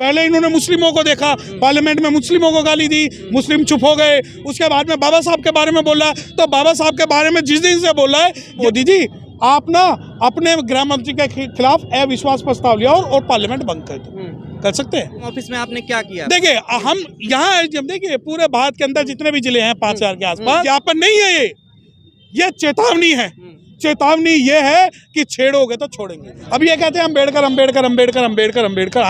पहले इन्होंने मुस्लिमों को देखा, पार्लियामेंट में मुस्लिमों को गाली दी, मुस्लिम चुप हो गए। उसके बाद में बाबा साहब के बारे में बोला, तो बाबा साहब के बारे में जिस दिन से बोला है, मोदी जी आप ना अपने गृह मंत्री के खिलाफ अविश्वास प्रस्ताव लिया और पार्लियामेंट बंद कर दो। कर सकते हैं। ऑफिस में आपने क्या किया? देखिए हम यहाँ जब देखिए पूरे भारत के अंदर जितने भी जिले हैं 5000 के आसपास, ज्ञापन नहीं है, ये चेतावनी है। चेतावनी ये है कि छेड़ोगे तो छोड़ेंगे। अब ये कहते हैं अम्बेडकर अम्बेडकर अम्बेडकर अम्बेडकर अम्बेडकर।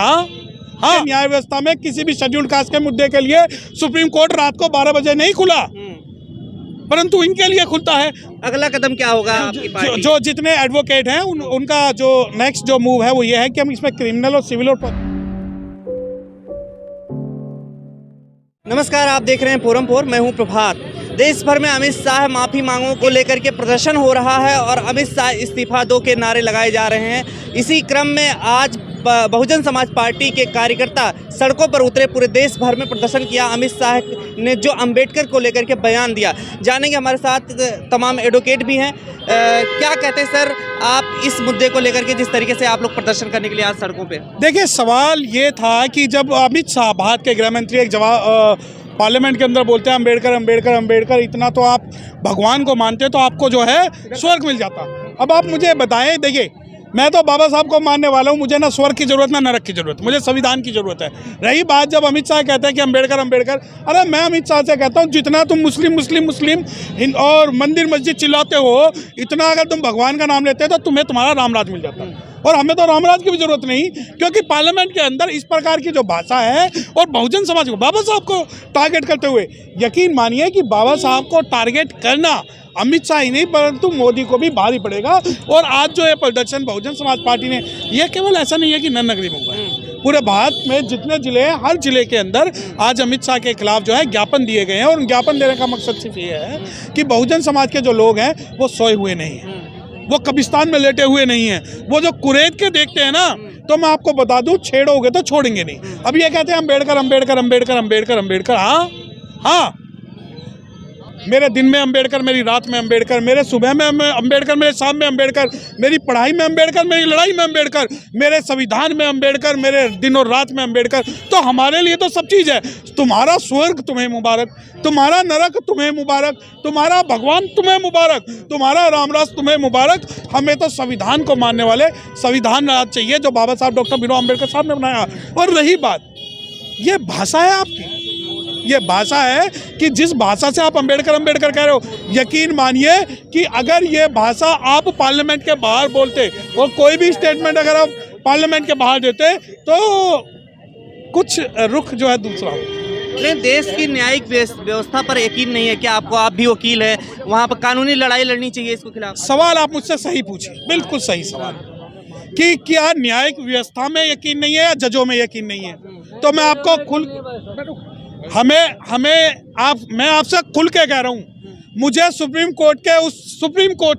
हाँ, न्याय व्यवस्था में किसी भी शेड्यूल्ड कास्ट के मुद्दे के लिए सुप्रीम कोर्ट रात को 12 बजे नहीं खुला, परंतु इनके लिए खुलता है। अगला कदम क्या होगा आपकी पार्टी? जो जितने एडवोकेट हैं उनका जो नेक्स्ट जो मूव है वो ये है कि हम इसमें क्रिमिनल और सिविल और नमस्कार, आप देख रहे हैं फोरम 4, मैं हूं प्रभात। देश भर में अमित शाह माफ़ी मांगों को लेकर के प्रदर्शन हो रहा है और अमित शाह इस्तीफा दो के नारे लगाए जा रहे हैं। इसी क्रम में आज बहुजन समाज पार्टी के कार्यकर्ता सड़कों पर उतरे, पूरे देश भर में प्रदर्शन किया। अमित शाह ने जो अंबेडकर को लेकर के बयान दिया, जानेंगे। हमारे साथ तमाम एडवोकेट भी हैं। क्या कहते हैं सर आप इस मुद्दे को लेकर के, जिस तरीके से आप लोग प्रदर्शन करने के लिए आज सड़कों पे? देखिए सवाल ये था कि जब अमित शाह भारत के गृह मंत्री एक जवाब पार्लियामेंट के अंदर बोलते हैं अम्बेडकर अम्बेडकर अम्बेडकर, इतना तो आप भगवान को मानते तो आपको जो है स्वर्ग मिल जाता। अब आप मुझे बताएं, देखिए मैं तो बाबा साहब को मानने वाला हूँ, मुझे ना स्वर्ग की जरूरत ना नरक की जरूरत, मुझे संविधान की जरूरत है। रही बात जब अमित शाह कहते हैं कि अम्बेडकर अम्बेडकर, अरे मैं अमित शाह से कहता हूँ जितना तुम मुस्लिम मुस्लिम मुस्लिम और मंदिर मस्जिद चिल्लाते हो, इतना अगर तुम भगवान का नाम लेते हो तो तुम्हें तुम्हारा रामराज मिल जाता। और हमें तो रामराज की भी जरूरत नहीं, क्योंकि पार्लियामेंट के अंदर इस प्रकार की जो भाषा है और बहुजन समाज को बाबा साहब को टारगेट करते हुए, यकीन मानिए कि बाबा साहब को टारगेट करना अमित शाह ही नहीं परंतु मोदी को भी भारी पड़ेगा। और आज जो ये प्रदर्शन बहुजन समाज पार्टी ने, ये केवल ऐसा नहीं है कि नन नगरी में हुआ है, पूरे भारत में जितने जिले हैं हर जिले के अंदर आज अमित शाह के खिलाफ जो है ज्ञापन दिए गए हैं। और ज्ञापन देने का मकसद सिर्फ ये है कि बहुजन समाज के जो लोग हैं वो सोए हुए नहीं हैं, वो कब्रिस्तान में लेटे हुए नहीं हैं, वो जो कुरेद के देखते हैं ना, तो मैं आपको बता दूं छेड़ोगे तो छोड़ेंगे नहीं। अब ये कहते हैं अम्बेडकर अम्बेडकर अम्बेडकर अम्बेडकर अम्बेडकर। हाँ, मेरे दिन में अम्बेडकर, मेरी रात में अम्बेडकर, मेरे सुबह में अम्बेडकर, मेरे शाम में अम्बेडकर, मेरी पढ़ाई में अम्बेडकर, मेरी लड़ाई में अम्बेडकर, मेरे संविधान में अम्बेडकर, मेरे दिन और रात में अम्बेडकर। तो हमारे लिए तो सब चीज़ है। तुम्हारा स्वर्ग तुम्हें मुबारक, तुम्हारा नरक तुम्हें मुबारक, तुम्हारा भगवान तुम्हें मुबारक, तुम्हारा रामराज तुम्हें मुबारक। हमें तो संविधान को मानने वाले संविधान राज चाहिए जो बाबा साहब डॉक्टर भीमराव अम्बेडकर साहब ने बनाया। और रही बात, ये भाषा है आपकी, ये भाषा है कि जिस भाषा से आप अम्बेडकर अम्बेडकर कह रहे हो, यकीन मानिए कि अगर ये भाषा आप पार्लियामेंट के बाहर बोलते और कोई भी स्टेटमेंट अगर आप पार्लियामेंट के बाहर देते तो कुछ रुख जो है दूसरा हो। लेकिन देश की न्यायिक व्यवस्था पर यकीन नहीं है क्या आपको? आप भी वकील हैं, वहाँ पर कानूनी लड़ाई लड़नी चाहिए इसको खिलाफ। सवाल आप मुझसे सही पूछिए, बिल्कुल सही सवाल कि क्या न्यायिक व्यवस्था में यकीन नहीं है या जजों में यकीन नहीं है? तो मैं आपको मैं आपसे खुल के कह रहा हूँ, मुझे सुप्रीम कोर्ट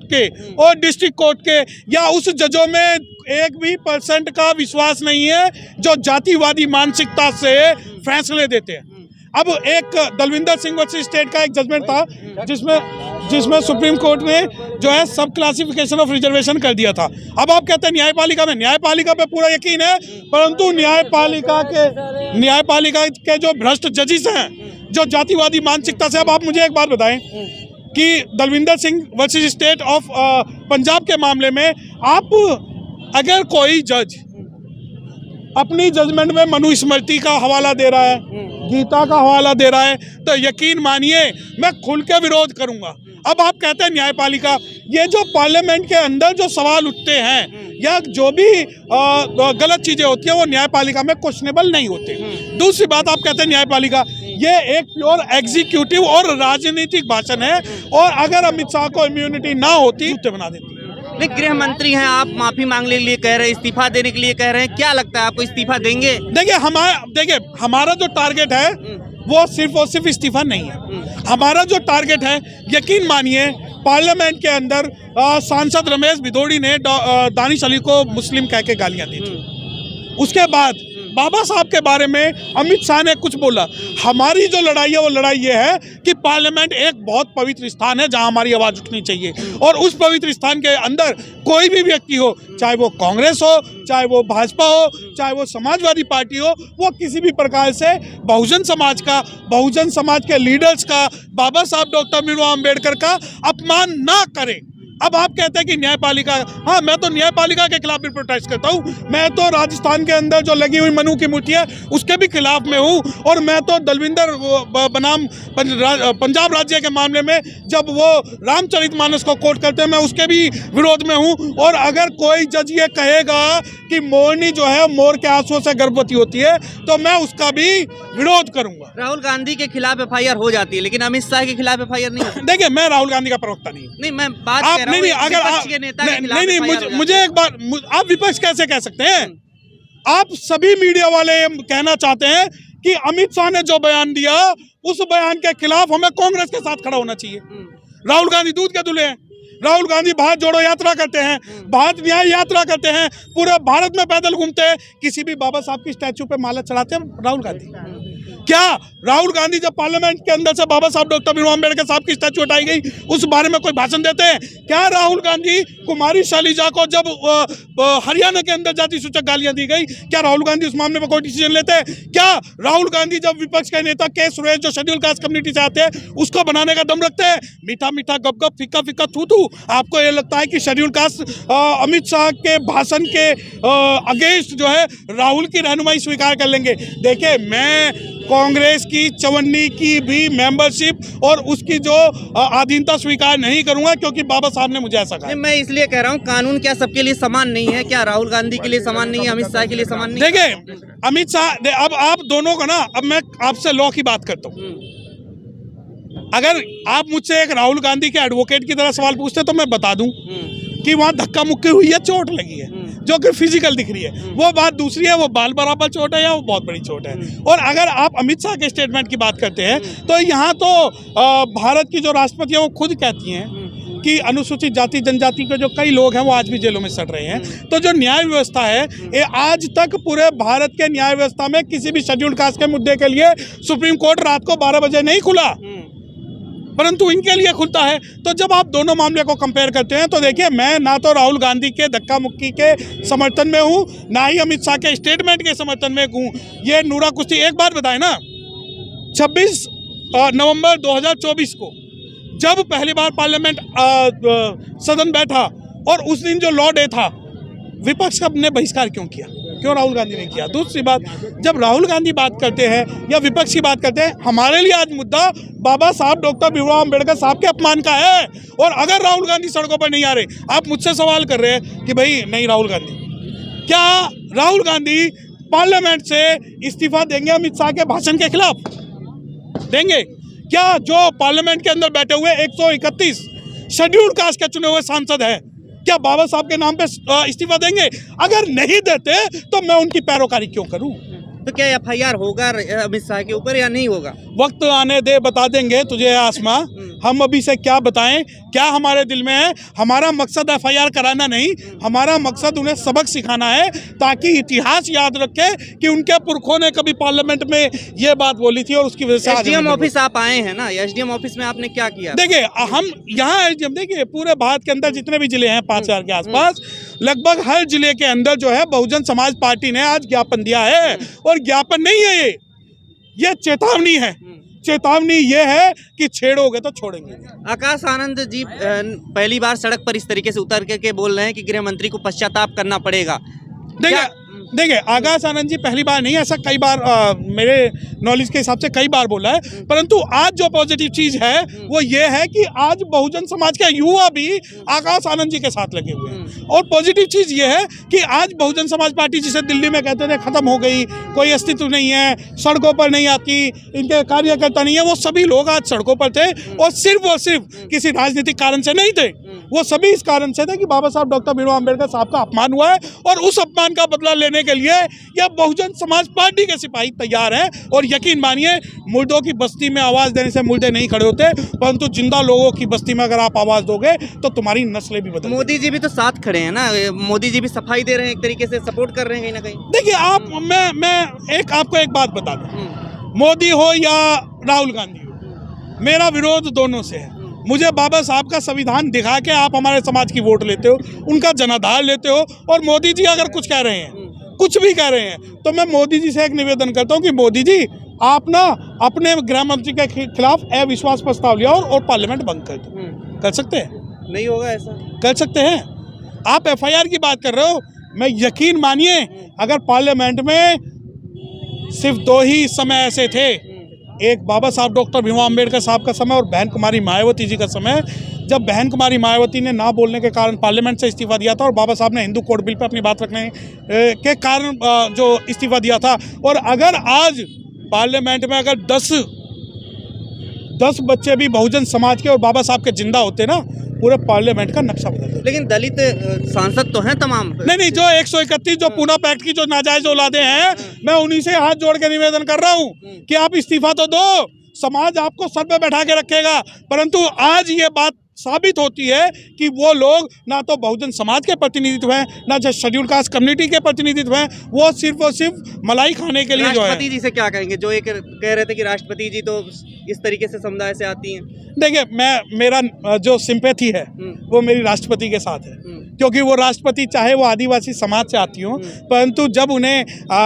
के और डिस्ट्रिक्ट कोर्ट के या उस जजों में 1% का विश्वास नहीं है जो जातिवादी मानसिकता से फैसले देते हैं। अब एक दलविंदर सिंह वर्सेस स्टेट का एक जजमेंट था जिसमें सुप्रीम कोर्ट ने जो है सब क्लासिफिकेशन ऑफ रिजर्वेशन कर दिया था। अब आप कहते हैं न्यायपालिका पे पूरा यकीन है, परंतु न्यायपालिका के जो भ्रष्ट जजिस हैं जो जातिवादी मानसिकता से। अब आप मुझे एक बात बताएं कि Dalvinder Singh versus state of Punjab के मामले में आप अगर कोई जज अपनी जजमेंट में मनुस्मृति का हवाला दे रहा है, गीता का हवाला दे रहा है, तो यकीन मानिए मैं खुल के विरोध करूंगा। अब आप कहते हैं न्यायपालिका, ये जो पार्लियामेंट के अंदर जो सवाल उठते हैं या जो भी गलत चीजें होती हैं वो न्यायपालिका में क्वेश्चनेबल नहीं होते। दूसरी बात, आप कहते हैं न्यायपालिका ये एक प्योर एग्जीक्यूटिव और राजनीतिक भाषण है, और अगर अमित शाह को इम्यूनिटी ना होती तो बना देती। लेकिन गृह मंत्री हैं आप, माफी मांगने के लिए कह रहे हैं, इस्तीफा देने के लिए कह रहे हैं, क्या लगता है आपको इस्तीफा देंगे? देखिए हमारा जो टारगेट है वो सिर्फ और सिर्फ इस्तीफा नहीं है। हमारा जो टारगेट है, यकीन मानिए पार्लियामेंट के अंदर सांसद रमेश भिदोड़ी ने दानिश अली को मुस्लिम कह के गालियां दी थी। उसके बाद बाबा साहब के बारे में अमित शाह ने कुछ बोला। हमारी जो लड़ाई है वो लड़ाई ये है कि पार्लियामेंट एक बहुत पवित्र स्थान है जहां हमारी आवाज़ उठनी चाहिए, और उस पवित्र स्थान के अंदर कोई भी व्यक्ति हो, चाहे वो कांग्रेस हो, चाहे वो भाजपा हो, चाहे वो समाजवादी पार्टी हो, वो किसी भी प्रकार से बहुजन समाज का, बहुजन समाज के लीडर्स का, बाबा साहब डॉक्टर भीमराव अंबेडकर का अपमान ना करे। अब आप कहते हैं कि न्यायपालिका, हाँ मैं तो न्यायपालिका के खिलाफ भी प्रोटेस्ट करता हूँ। मैं तो राजस्थान के अंदर जो लगी हुई मनु की मूर्ति है उसके भी खिलाफ में हूँ, और मैं तो दलविंदर बनाम पंजाब राज्य के मामले में जब वो रामचरितमानस को कोट करते हैं मैं उसके भी विरोध में हूँ। और अगर कोई जज ये कहेगा कि मोरनी जो है मोर के आंसुओं से गर्भवती होती है तो मैं उसका भी विरोध करूँगा। राहुल गांधी के खिलाफ एफआईआर हो जाती है, लेकिन अमित शाह के खिलाफ एफआईआर नहीं होती। देखिए, मैं राहुल गांधी का प्रवक्ता नहीं हूँ। नहीं, मैं बात कह रहा हूं, नहीं, अगर विपक्ष के नेता के खिलाफ नहीं, FIR हो जाती मुझे एक बार, आप विपक्ष कैसे कह सकते हैं? आप सभी मीडिया वाले कहना चाहते हैं कि अमित शाह ने जो बयान दिया उस बयान के खिलाफ हमें कांग्रेस के साथ खड़ा होना चाहिए। राहुल गांधी दूध के दूल्हे हैं। राहुल गांधी भारत जोड़ो यात्रा करते हैं, भारत न्याय यात्रा करते हैं, पूरे भारत में पैदल घूमते हैं। किसी भी बाबा साहब की स्टैचू पे माला चढ़ाते हैं राहुल गांधी? क्या राहुल गांधी जब पार्लियामेंट के अंदर से बाबा साहब डॉक्टर भीमराव अंबेडकर साहब की स्टैचू हटाई गई उस बारे में कोई भाषण देते हैं? क्या राहुल गांधी कुमारी शैलजा को जब हरियाणा के अंदर जाति सूचक गालियां दी गई, क्या राहुल गांधी उस मामले में कोई डिसीजन लेते हैं? क्या राहुल गांधी जब विपक्ष के नेता के सुरेश जो शेड्यूल कास्ट कम्युनिटी से आते हैं उसको बनाने का दम रखते हैं? मीठा मीठा गप गप फीका फीका थू थू। आपको ये लगता है कि शेड्यूल कास्ट अमित शाह के भाषण के अगेंस्ट जो है राहुल की रहनुमाई स्वीकार कर लेंगे? देखिए, मैं कांग्रेस की चवन्नी की भी मेंबरशिप और उसकी जो अधीनता स्वीकार नहीं करूंगा, क्योंकि बाबा साहब ने मुझे ऐसा कहा। मैं इसलिए कह रहा हूं, कानून क्या सबके लिए समान नहीं है? क्या राहुल गांधी के लिए समान नहीं है, अमित शाह के लिए समान नहीं है? देखिए, अमित शाह, अब आप दोनों का ना, अब मैं आपसे लॉ की बात करता हूँ। अगर आप मुझसे एक राहुल गांधी के एडवोकेट की तरह सवाल पूछते तो मैं बता दूं कि वहाँ धक्का मुक्की हुई है, चोट लगी है, जो कि फिजिकल दिख रही है, वो बात दूसरी है, वो बाल बराबर चोट है या वो बहुत बड़ी चोट है। और अगर आप अमित शाह के स्टेटमेंट की बात करते हैं तो यहाँ तो भारत की जो राष्ट्रपति है वो खुद कहती हैं कि अनुसूचित जाति जनजाति के जो कई लोग हैं वो आज भी जेलों में सड़ रहे हैं। तो जो न्याय व्यवस्था है, ये आज तक पूरे भारत के न्याय व्यवस्था में किसी भी शेड्यूल कास्ट के मुद्दे के लिए सुप्रीम कोर्ट रात को 12 बजे नहीं खुला, परंतु इनके लिए खुलता है। तो जब आप दोनों मामले को कंपेयर करते हैं तो देखिए, मैं ना तो राहुल गांधी के धक्का मुक्की के समर्थन में हूं, ना ही अमित शाह के स्टेटमेंट के समर्थन में हूं। ये नूरा कुश्ती, एक बात बताएं ना, 26 नवंबर 2024 को जब पहली बार पार्लियामेंट सदन बैठा और उस दिन जो लॉ डे था, विपक्ष ने बहिष्कार क्यों किया? क्यों राहुल गांधी ने किया? दूसरी बात, जब राहुल गांधी बात करते हैं या विपक्ष की बात करते हैं, हमारे लिए आज मुद्दा बाबा साहब डॉक्टर भीमराव अंबेडकर साहब के अपमान का है। और अगर राहुल गांधी सड़कों पर नहीं आ रहे, आप मुझसे सवाल कर रहे हैं कि भाई नहीं राहुल गांधी, क्या राहुल गांधी पार्लियामेंट से इस्तीफा देंगे अमित शाह के भाषण के खिलाफ? देंगे क्या? जो पार्लियामेंट के अंदर बैठे हुए 131 शेड्यूल कास्ट के चुने हुए सांसद हैं, क्या बाबा साहब के नाम पे इस्तीफा देंगे? अगर नहीं देते तो मैं उनकी पैरोकारी क्यों करूं? तो क्या एफआईआर होगा अमित शाह के ऊपर या नहीं होगा? वक्त आने दे, बता देंगे तुझे आसमां। हम अभी से क्या बताएं, क्या हमारे दिल में है? हमारा मकसद एफआईआर कराना नहीं, हमारा मकसद उन्हें सबक सिखाना है ताकि इतिहास याद रखे कि उनके पुरखों ने कभी पार्लियामेंट में ये बात बोली थी और उसकी वजह से एसडीएम ऑफिस आप आए हैं ना, एसडीएम ऑफिस में आपने क्या किया? देखिए, हम यहाँ एसडीएम, देखिए पूरे भारत के अंदर जितने भी जिले हैं 5000 के आसपास, लगभग हर जिले के अंदर जो है बहुजन समाज पार्टी ने आज ज्ञापन दिया है। और ज्ञापन नहीं है, ये चेतावनी है। चेतावनी ये है कि छेड़ोगे तो छोड़ेंगे। आकाश आनंद जी पहली बार सड़क पर इस तरीके से उतर के बोल रहे हैं कि गृह मंत्री को पश्चाताप करना पड़ेगा। देखिए, आकाश आनंद जी पहली बार नहीं, ऐसा कई बार मेरे नॉलेज के हिसाब से कई बार बोला है। परंतु आज जो पॉजिटिव चीज है वो ये है कि आज बहुजन समाज के युवा भी आकाश आनंद जी के साथ लगे हुए हैं। और पॉजिटिव चीज ये है कि आज बहुजन समाज पार्टी, जिसे दिल्ली में कहते थे खत्म हो गई, कोई अस्तित्व नहीं है, सड़कों पर नहीं आती, इनके कार्यकर्ता नहीं है, वो सभी लोग आज सड़कों पर थे। और सिर्फ किसी राजनीतिक कारण से नहीं थे, वो सभी इस कारण से थे कि बाबा साहब डॉक्टर भीमराव अंबेडकर साहब का अपमान हुआ है और उस अपमान का बदला लेने करने के लिए ये बहुजन समाज पार्टी के सिपाही तैयार हैं। और यकीन मानिए, मुर्दों की बस्ती में आवाज़ देने से मुर्दे नहीं खड़े होते, परंतु जिंदा लोगों की बस्ती में अगर आप आवाज़ दोगे तो तुम्हारी नस्लें भी बदल। मोदी जी भी तो साथ खड़े हैं ना, मोदी जी भी सफाई दे रहे हैं, एक तरीके से सपोर्ट कर रहे हैं कहीं ना कहीं। देखिए आप, मैं आपको एक बात बता दूं, मोदी हो या राहुल गांधी हो, मेरा विरोध दोनों से है। मुझे बाबा साहब का संविधान दिखा के आप हमारे समाज की वोट लेते हो, उनका जनाधार लेते हो, और मोदी जी अगर कुछ कह रहे हैं, कुछ भी कह रहे हैं, तो मैं मोदी जी से एक निवेदन करता हूं कि मोदी जी आप ना अपने गृह मंत्री के खिलाफ अविश्वास प्रस्ताव लिया और पार्लियामेंट बंद कर दो। कर सकते हैं? नहीं होगा ऐसा। कर सकते हैं। आप एफआईआर की बात कर रहे हो, मैं यकीन मानिए अगर पार्लियामेंट में सिर्फ 2 ही समय ऐसे थे, एक बाबा साहब डॉक्टर भीमराव अंबेडकर साहब का समय और बहन कुमारी मायावती जी का समय, जब बहन कुमारी मायावती ने ना बोलने के कारण पार्लियामेंट से इस्तीफा दिया था और बाबा साहब ने हिंदू कोड बिल पे अपनी बात रखने के कारण जो इस्तीफा दिया था, और अगर आज पार्लियामेंट में अगर 10 बच्चे भी बहुजन समाज के और बाबा साहब के जिंदा होते ना, पूरे पार्लियामेंट का नक्शा बदल देते। लेकिन दलित सांसद तो हैं तमाम। नहीं, जो 131 जो पूना पैक्ट की जो नाजायज औलादे हैं, मैं उन्हीं से हाथ जोड़ के निवेदन कर रहा हूं कि आप इस्तीफा तो दो, समाज आपको सर पे बैठा के रखेगा। परंतु आज ये बात साबित होती है कि वो लोग ना तो बहुजन समाज के प्रतिनिधित्व हैं, ना जो शेड्यूल कास्ट कम्युनिटी के प्रतिनिधित्व हैं, वो सिर्फ और सिर्फ मलाई खाने के लिए जो है। राष्ट्रपति जी से क्या कहेंगे, जो एक कह रहे थे कि राष्ट्रपति जी तो इस तरीके से समुदाय से आती हैं? देखिए, मेरा जो सिंपैथी है वो मेरी राष्ट्रपति के साथ है, क्योंकि वो राष्ट्रपति चाहे वो आदिवासी समाज से आती हो, परंतु जब उन्हें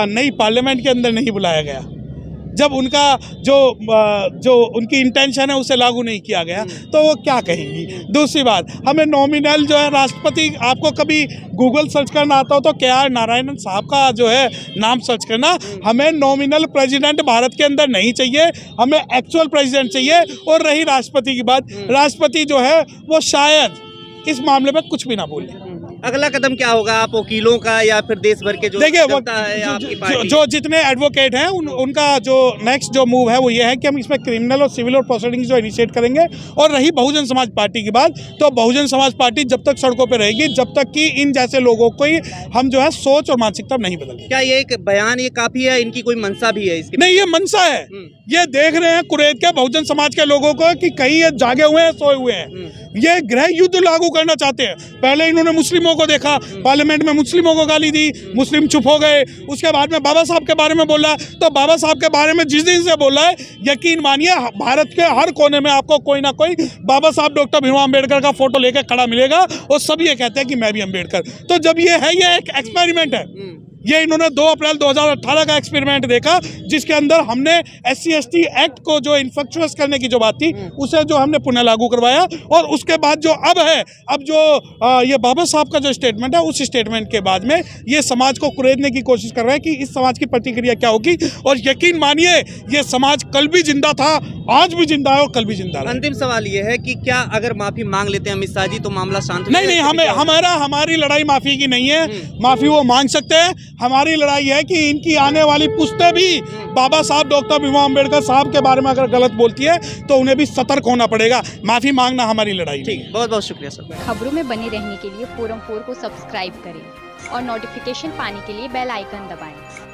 नई पार्लियामेंट के अंदर नहीं बुलाया गया, जब उनका जो उनकी इंटेंशन है उसे लागू नहीं किया गया, तो वो क्या कहेंगी। दूसरी बात, हमें नॉमिनल जो है राष्ट्रपति, आपको कभी गूगल सर्च करना आता हो तो KR नारायणन साहब का जो है नाम सर्च करना। हमें नॉमिनल प्रेसिडेंट भारत के अंदर नहीं चाहिए, हमें एक्चुअल प्रेसिडेंट चाहिए। और रही राष्ट्रपति की बात, राष्ट्रपति जो है वो शायद इस मामले में कुछ भी ना बोले। अगला कदम क्या होगा, आप वकीलों का या फिर देश भर के जो जनता है, आपकी पार्टी? जो जितने एडवोकेट हैं उनका जो नेक्स्ट जो मूव है वो ये है कि हम इसमें क्रिमिनल और सिविल और प्रोसीडिंग्स जो इनिशिएट करेंगे। और रही बहुजन समाज पार्टी की बात, तो बहुजन समाज पार्टी जब तक सड़कों पे रहेगी, जब तक कि इन जैसे लोगों को हम जो है सोच और मानसिकता नहीं बदलेंगे। क्या ये एक बयान ये काफी है, इनकी कोई मंशा भी है इसकी? नहीं, ये मंशा है। ये देख रहे हैं कुरैद के बहुजन समाज के लोगों को कि कहीं ये जागे हुए हैं, सोए हुए हैं। ये गृह युद्ध लागू करना चाहते हैं। पहले इन्होंने मुस्लिमों को देखा, पार्लियामेंट में मुस्लिमों को गाली दी, मुस्लिम चुप हो गए। उसके बाद में बाबा साहब के बारे में बोला, तो बाबा साहब के बारे में जिस दिन से बोला है, यकीन मानिए भारत के हर कोने में आपको कोई ना कोई बाबा साहब डॉक्टर भीमराव अंबेडकर का फोटो लेकर खड़ा मिलेगा, और सब ये कहते हैं कि मैं भी अंबेडकर। तो जब ये है, ये एक एक्सपेरिमेंट है। ये इन्होंने 2 अप्रैल 2018 का एक्सपेरिमेंट देखा, जिसके अंदर हमने SC/ST एक्ट को जो इन्फेक्चुअस करने की जो बात थी, उसे जो हमने पुनः लागू करवाया। और उसके बाद जो अब है, अब जो ये बाबा साहब का जो स्टेटमेंट है, उस स्टेटमेंट के बाद में ये समाज को कुरेदने की कोशिश कर रहे हैं कि इस समाज की प्रतिक्रिया क्या होगी। और यकीन मानिए, ये समाज कल भी जिंदा था, आज भी जिंदा है और कल भी जिंदा है। अंतिम सवाल ये है कि क्या अगर माफी मांग लेते हैं अमित शाह जी तो मामला शांत हो जाएगा? नहीं, हमारी लड़ाई माफी की नहीं है। माफी वो मांग सकते हैं, हमारी लड़ाई है कि इनकी आने वाली पुश्तें भी बाबा साहब डॉक्टर भीमराव अंबेडकर साहब के बारे में अगर गलत बोलती है तो उन्हें भी सतर्क होना पड़ेगा। माफी मांगना हमारी लड़ाई। ठीक, बहुत बहुत शुक्रिया सर। खबरों में बने रहने के लिए फोरम 4 को सब्सक्राइब करें और नोटिफिकेशन पाने के लिए बेल आइकन दबाएं।